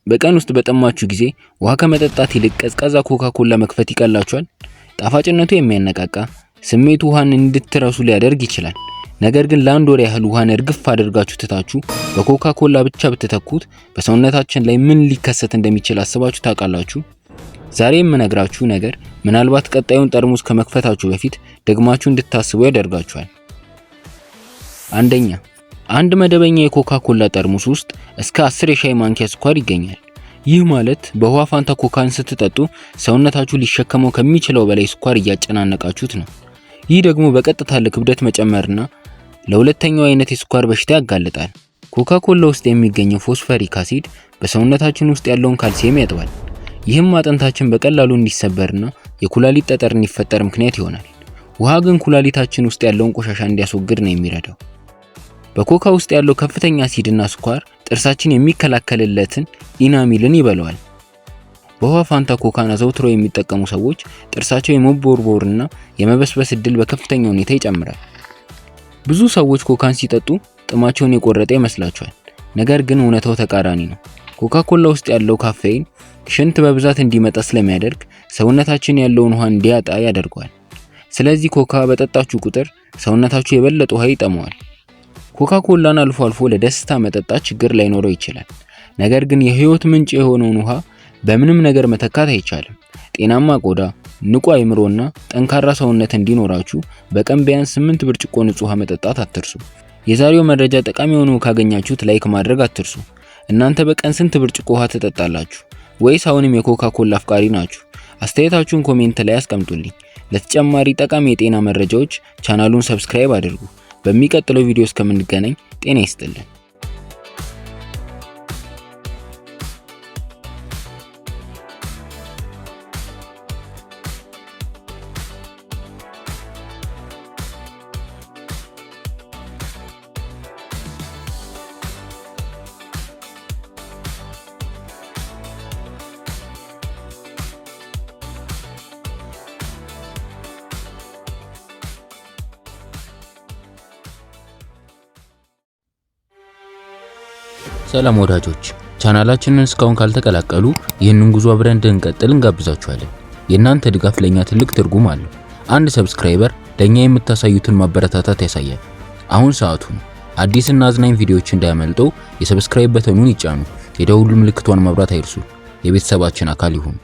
በቀን ውስጥ በጠማችሁ ጊዜ ውሃ ከመጠጣት ይልቅ ቀዝቃዛ ኮካ ኮላ መክፈት ይቀላችኋል? ጣፋጭነቱ የሚያነቃቃ ስሜቱ ውሃን እንድትረሱ ሊያደርግ ይችላል። ነገር ግን ለአንድ ወር ያህል ውሃን እርግፍ አድርጋችሁ ትታችሁ በኮካ ኮላ ብቻ ብትተኩት በሰውነታችን ላይ ምን ሊከሰት እንደሚችል አስባችሁ ታውቃላችሁ? ዛሬ የምነግራችሁ ነገር ምናልባት ቀጣዩን ጠርሙስ ከመክፈታችሁ በፊት ደግማችሁ እንድታስቡ ያደርጋችኋል። አንደኛ፣ አንድ መደበኛ የኮካ ኮላ ጠርሙስ ውስጥ እስከ 10 የሻይ ማንኪያ ስኳር ይገኛል። ይህ ማለት በውሃ ፋንታ ኮካን ስትጠጡ ሰውነታችሁ ሊሸከመው ከሚችለው በላይ ስኳር እያጨናነቃችሁት ነው። ይህ ደግሞ በቀጥታ ለክብደት መጨመርና ለሁለተኛው አይነት የስኳር በሽታ ያጋልጣል። ኮካ ኮላ ውስጥ የሚገኘው ፎስፈሪክ አሲድ በሰውነታችን ውስጥ ያለውን ካልሲየም ያጥባል። ይህም አጥንታችን በቀላሉ እንዲሰበርና የኩላሊት ጠጠር እንዲፈጠር ምክንያት ይሆናል። ውሃ ግን ኩላሊታችን ውስጥ ያለውን ቆሻሻ እንዲያስወግድ ነው የሚረዳው። በኮካ ውስጥ ያለው ከፍተኛ አሲድና ስኳር ጥርሳችን የሚከላከልለትን ኢናሚልን ይበለዋል። በውሃ ፋንታ ኮካን አዘውትረው የሚጠቀሙ ሰዎች ጥርሳቸው የመቦርቦርና የመበስበስ እድል በከፍተኛ ሁኔታ ይጨምራል። ብዙ ሰዎች ኮካን ሲጠጡ ጥማቸውን የቆረጠ ይመስላቸዋል። ነገር ግን እውነታው ተቃራኒ ነው። ኮካ ኮላ ውስጥ ያለው ካፌን ሽንት በብዛት እንዲመጣ ስለሚያደርግ ሰውነታችን ያለውን ውሃ እንዲያጣ ያደርገዋል። ስለዚህ ኮካ በጠጣችሁ ቁጥር ሰውነታችሁ የበለጠ ውሃ ይጠማዋል። ኮካ ኮላን አልፎ አልፎ ለደስታ መጠጣት ችግር ላይኖረው ይችላል። ነገር ግን የህይወት ምንጭ የሆነውን ውሃ በምንም ነገር መተካት አይቻልም። ጤናማ ቆዳ፣ ንቁ አይምሮና ጠንካራ ሰውነት እንዲኖራችሁ በቀን ቢያንስ 8 ብርጭቆ ንጹህ ውሃ መጠጣት አትርሱ። የዛሬው መረጃ ጠቃሚ ሆኖ ካገኛችሁት ላይክ ማድረግ አትርሱ። እናንተ በቀን ስንት ብርጭቆ ውሃ ትጠጣላችሁ? ወይስ አሁንም የኮካ ኮላ አፍቃሪ ናችሁ? አስተያየታችሁን ኮሜንት ላይ አስቀምጡልኝ። ለተጨማሪ ጠቃሚ የጤና መረጃዎች ቻናሉን ሰብስክራይብ አድርጉ። በሚቀጥለው ቪዲዮ እስከምንገናኝ ጤና ይስጥልን። ሰላም ወዳጆች፣ ቻናላችንን እስካሁን ካልተቀላቀሉ ይህንን ጉዞ አብረን እንድንቀጥል እንጋብዛችኋለን። የእናንተ ድጋፍ ለኛ ትልቅ ትርጉም አለው። አንድ ሰብስክራይበር ለኛ የምታሳዩትን ማበረታታት ያሳያል። አሁን ሰዓቱ ነው። አዲስና አዝናኝ ቪዲዮዎች እንዳያመልጠው የሰብስክራይብ በተኑን ይጫኑ። የደውል ምልክቷን ማብራት አይርሱ። የቤተሰባችን አካል ይሁኑ።